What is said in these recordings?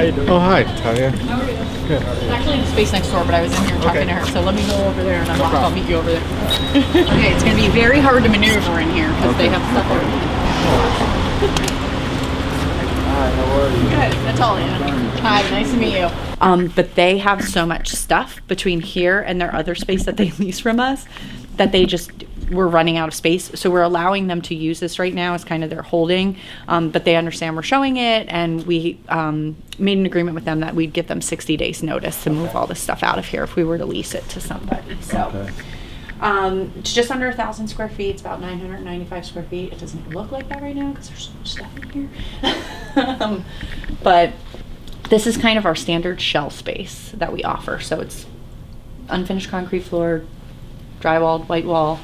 you doing? Oh, hi, Talia. How are you? Good. It's actually the space next door, but I was in here talking to her, so let me go over there and I'll meet you over there. Okay, it's going to be very hard to maneuver in here because they have stuff everywhere. Hi, how are you? Good, that's all, Anna. Hi, nice to meet you. But they have so much stuff between here and their other space that they lease from us that we're running out of space. So we're allowing them to use this right now as kind of their holding, but they understand we're showing it, and we made an agreement with them that we'd give them 60 days notice to move all this stuff out of here if we were to lease it to somebody. So it's just under 1,000 square feet. It's about 995 square feet. It doesn't look like that right now because there's so much stuff in here. But this is kind of our standard shell space that we offer. So it's unfinished concrete floor, drywalled, white wall,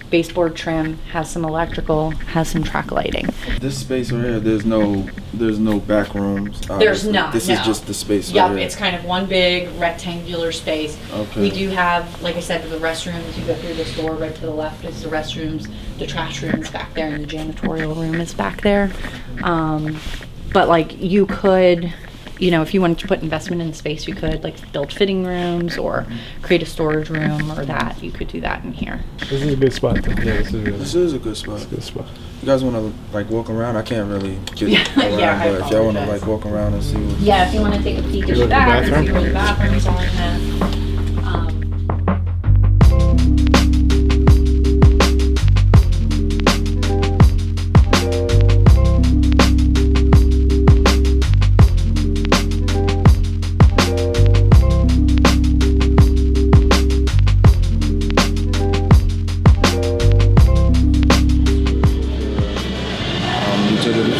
baseboard trim, has some electrical, has some track lighting. This space right here, there's no back rooms. There's not. This is just the space Yep, right here. it's kind of one big rectangular space. Okay. We do have, like I said, the restrooms. You go through this door, right to the left is the restrooms. The trash room is back there, and the janitorial room is back there. But like you could, if you wanted to put investment in the space, you could like build fitting rooms or create a storage room or that. You could do that in here. This is a good spot. Yeah, This is a good spot. It's a good spot. You guys want to like walk around? I can't really get around, Yeah, I but if y'all want to apologize. like walk around and see what. Yeah, if you want to take a peek at go the to the back and bathroom? see where the bathrooms are and that.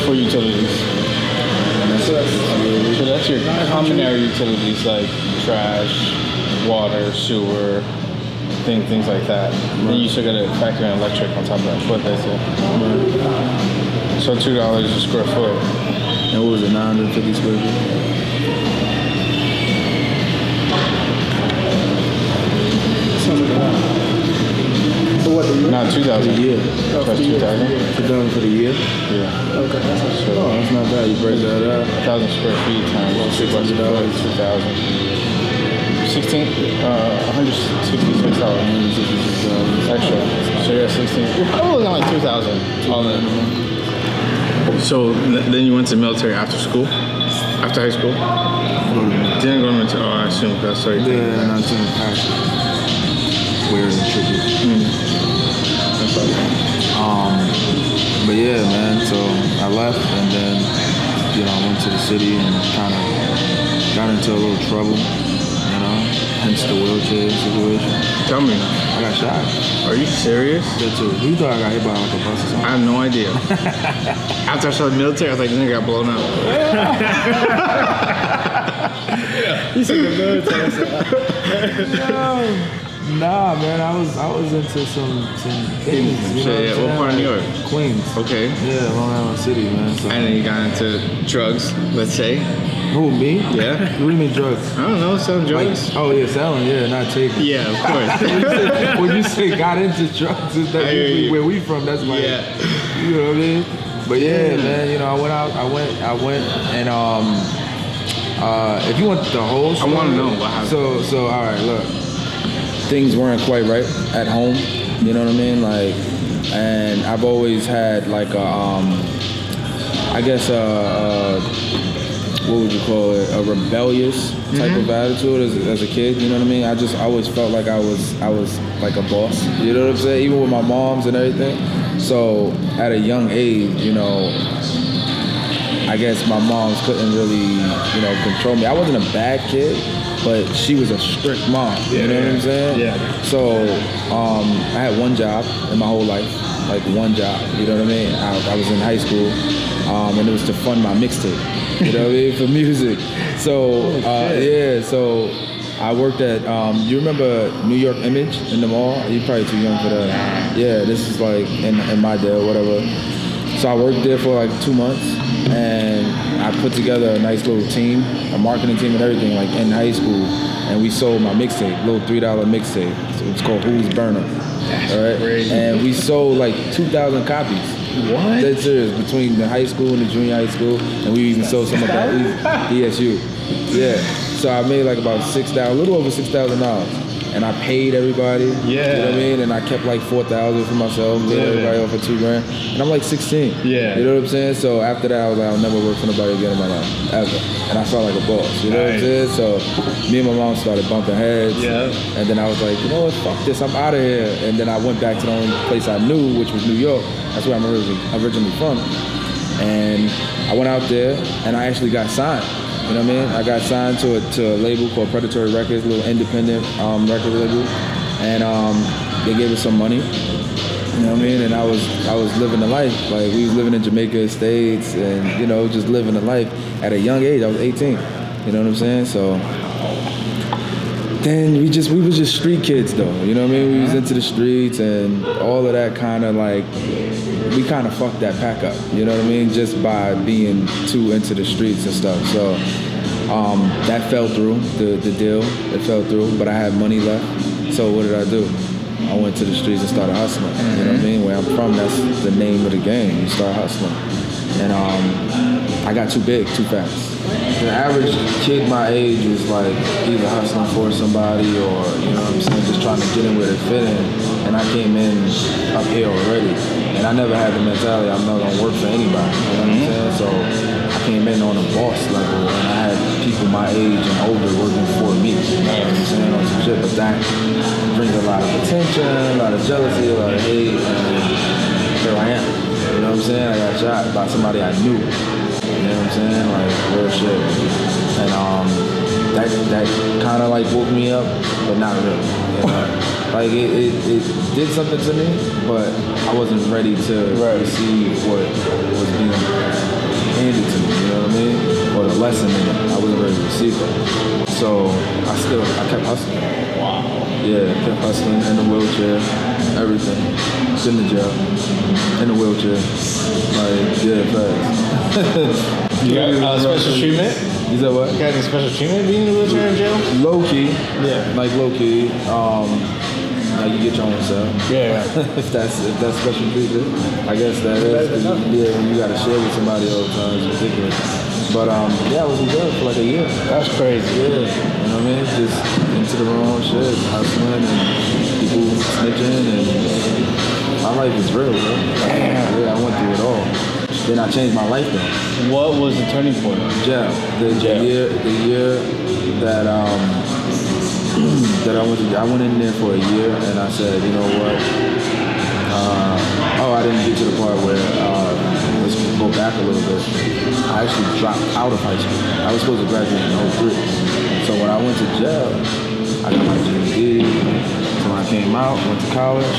For utilities. So that's your common area utilities like trash, water, sewer, things like that. Then you still gotta factor in electric on top of that. But that's it. So $2 a square foot. And what was it, 950 square feet? Sounds like a lot. So what, the year? Not 2,000. A year. That's 2,000. 2,000 for the year? Yeah. Okay, that's Oh, So that's not bad. You break that up. 1,000 square feet times $2 a foot, 2,000. 166 dollars. Extra. So you're at 16. You're probably looking at like 2,000 all in. So then you went to military after school? After high school? Didn't go into, I assume that's so you Yeah, not too much. Weird and tricky. That's awesome. But yeah, man. So I left, and then I went to the city and kind of got into a little trouble. Hence the wheelchair situation. Tell me, I got shot. are you serious? That too. You thought I got hit by like a bus or I something? have no idea. After I saw the military, I was like, this nigga got blown up. You said the military. Nah, man. I was into some things. Shit, what part of New York? Queens. Okay. Yeah, Long Island City, man. So. And then you got into drugs, let's say. Who, me? Yeah. What do you mean drugs? I don't know, selling drugs. Oh yeah, selling. Yeah, not taking. Yeah, of course. When you say got into drugs, that's I hear usually you. where we from. That's like, Yeah. you know what I mean? But yeah, man. I went out. I went, and if you want the whole story, I wanna know what happened. So all right, look, things weren't quite right at home. You know what I mean? Like, and I've always had like I guess what would you call it? A rebellious type of attitude as a kid. You know what I mean? I always felt like I was like a boss. You know what I'm saying? Even with my moms and everything. So at a young age, I guess my moms couldn't really, control me. I wasn't a bad kid, but she was a strict mom. You know what I'm saying? Yeah. So I had one job in my whole life, like one job. You know what I mean? I was in high school, and it was to fund my mixtape. You know what I mean? For music. So so I worked at. You remember New York Image in the mall? You're probably too young for that. Yeah, this is like in my day or whatever. So I worked there for like 2 months, and I put together a nice little team, a marketing team and everything, like in high school. And we sold my mixtape, little $3 mixtape. So it's called Who's Burner. All right. And we sold like 2,000 copies. What? Dead serious. Between the high school and the junior high school, and we even sold some of that ESU. Yeah. So I made like about a little over $6,000. And I paid everybody. Yeah. You know what I mean? And I kept like $4,000 for myself, paid everybody off for $2,000. And I'm like 16. Yeah. You know what I'm saying? So after that, I was like, I'll never work for nobody again in my life, ever. And I felt like a boss. You know what I'm saying? So me and my mom started bumping heads. Yeah. And then I was like, you know what? Fuck this. I'm out of here. And then I went back to the only place I knew, which was New York. That's where I'm originally from. And I went out there, and I actually got signed. You know what I mean? I got signed to a label called Predatory Records, a little independent record label, and they gave us some money. You know what I mean? And I was living the life. Like, we was living in Jamaica Estates, and you know, just living the life at a young age. I was 18. You know what I'm saying? So then we was just street kids though. You know what I mean? We was into the streets and all of that kind of like. We kind of fucked that pack up, you know what I mean? Just by being too into the streets and stuff. So that fell through, the deal, it fell through, but I had money left. So what did I do? I went to the streets and started hustling, you know what I mean? Where I'm from, that's the name of the game, you start hustling. And I got too big, too fast. The average kid my age was like either hustling for somebody or, you know what I'm saying, just trying to get in where they fit in. And I came in up here already. And I never had the mentality I'm not gonna work for anybody. You know what I'm saying? So I came in on a boss level and I had people my age and older working for me. You know what I'm saying? On some shit. But that brings a lot of attention, a lot of jealousy, a lot of hate, and here I am. You know what I'm saying? I got shot by somebody I knew. You know what I'm saying? Like, real shit. And that kind of like woke me up, but not really. You know? Like, it did something to me, but I wasn't ready to receive what was being handed to me, you know what I mean? Or the lesson in it. I wasn't ready to receive it. So I kept hustling. Wow. Yeah, kept hustling in the wheelchair, everything. In the jail, in the wheelchair. Like, yeah, fast. You got special treatment? You said what? You got any special treatment being in the wheelchair in jail? Low key. Yeah. Like low key. Like you get your own cell. Yeah. if that's special treatment, I guess that is. Yeah, when you gotta share with somebody all the time, it's ridiculous. But yeah, I was in jail for like a year. That's crazy. Yeah, you know what I mean? Just into the wrong shit, hustling and people snitching, and my life is real, bro. Damn. Yeah, I went through it all. Then I changed my life though. What was the turning point? Jail. The year that that I went in there for a year, and I said, you know what? I didn't get to the part where let's go back a little bit. I actually dropped out of high school. I was supposed to graduate in 03. So when I went to jail, I got my GED. So when I came out, went to college,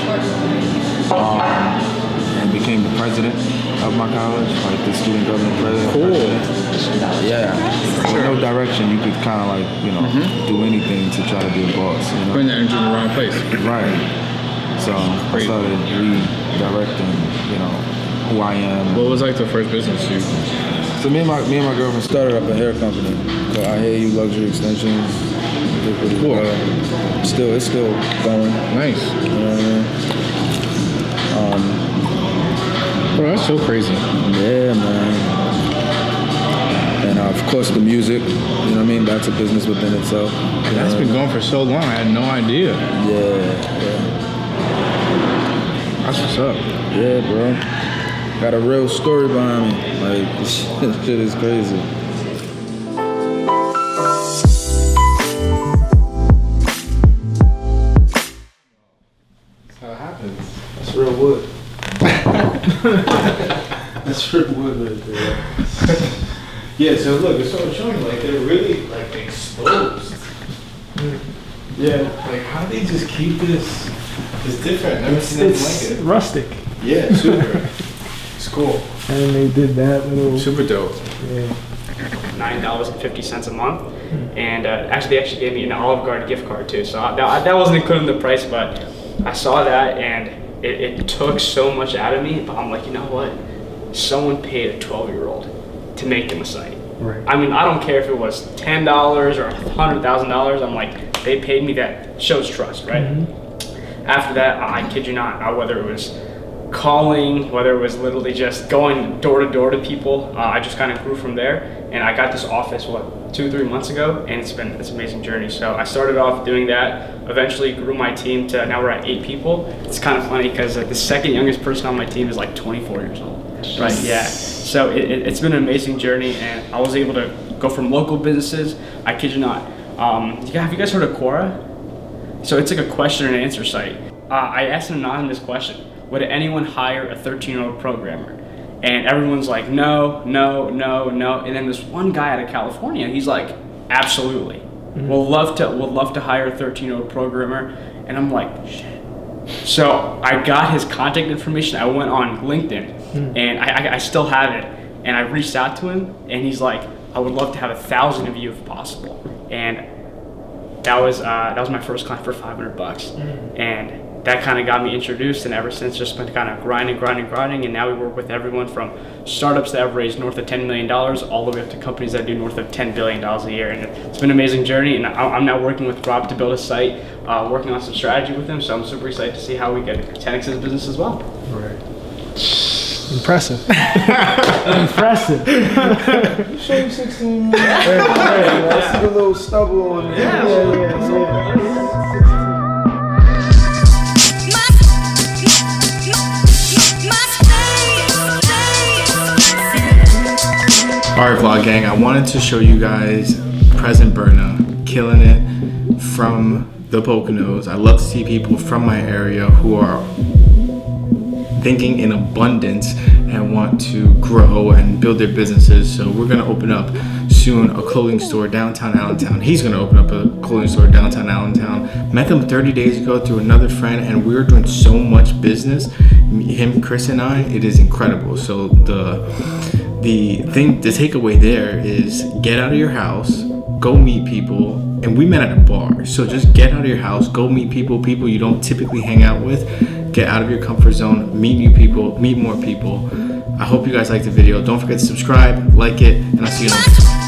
and became the president of my college, like the student government president. Cool. Yeah. With no direction, you could kind of like, you know, do anything to try to be a boss. You know? Putting that energy in the wrong place. Right. So I started redirecting, you know, who I am. What was like the first business you? So me and my girlfriend started up a hair company called I Hear You Luxury Extensions. Did pretty Cool. well. It's still going. Nice. You know what I mean? Bro, that's so crazy. Yeah, man. And of course the music, you know what I mean? That's a business within itself. That's been going for so long. I had no idea. Yeah. That's what's up. Yeah, bro. Got a real story behind me. Like, this shit is crazy. That's how it happens. That's real wood. That's real wood right there. Yeah, so look, it's sort of showing like they're really like exposed. Yeah, like how do they just keep this? It's different. Never seen anything like it. Rustic. Yeah, super. It's cool. And they did that little. Super dope. Yeah. $9.50 a month, and they actually gave me an Olive Garden gift card too. So that wasn't included in the price, but I saw that and it took so much out of me. But I'm like, you know what? Someone paid a 12-year-old to make them a site. Right. I mean, I don't care if it was $10 or $100,000. I'm like, they paid me that. Shows trust, right? Mm-hmm. After that, I kid you not, whether it was calling, whether it was literally just going door to door to people, I just kind of grew from there. And I got this office, 2-3 months ago, and it's an amazing journey. So I started off doing that, eventually grew my team to, now we're at 8 people. It's kind of funny because the second youngest person on my team is like 24 years old. Right, yeah. So it's been an amazing journey, and I was able to go from local businesses, I kid you not. Have you guys heard of Quora? So it's like a question and answer site. I asked an anonymous question: would anyone hire a 13-year-old programmer? And everyone's like, no, no, no, no. And then this one guy out of California, he's like, absolutely. We'll love to hire a 13-year-old programmer. And I'm like, shit. So I got his contact information. I went on LinkedIn, and I still have it. And I reached out to him, and he's like, I would love to have 1,000 of you if possible. And that was my first client for $500, and that kind of got me introduced, and ever since just been kind of grinding, and now we work with everyone from startups that have raised north of $10 million all the way up to companies that do north of $10 billion a year, and it's been an amazing journey. And I'm now working with Rob to build a site, working on some strategy with him, so I'm super excited to see how we get 10x his business as well. Right. Impressive. Impressive. Show you 16. I see the little stubble on the Alright vlog gang, I wanted to show you guys present Berna killing it from the Poconos. I love to see people from my area who are thinking in abundance and want to grow and build their businesses. So we're gonna open up soon a clothing store downtown Allentown. He's gonna open up a clothing store downtown Allentown. Met them 30 days ago through another friend, and we're doing so much business. Him, Chris, and I, it is incredible. So the takeaway there is get out of your house, go meet people. And we met at a bar, so just get out of your house, go meet people you don't typically hang out with. Get out of your comfort zone, meet new people, meet more people. I hope you guys liked the video. Don't forget to subscribe, like it, and I'll see you next time.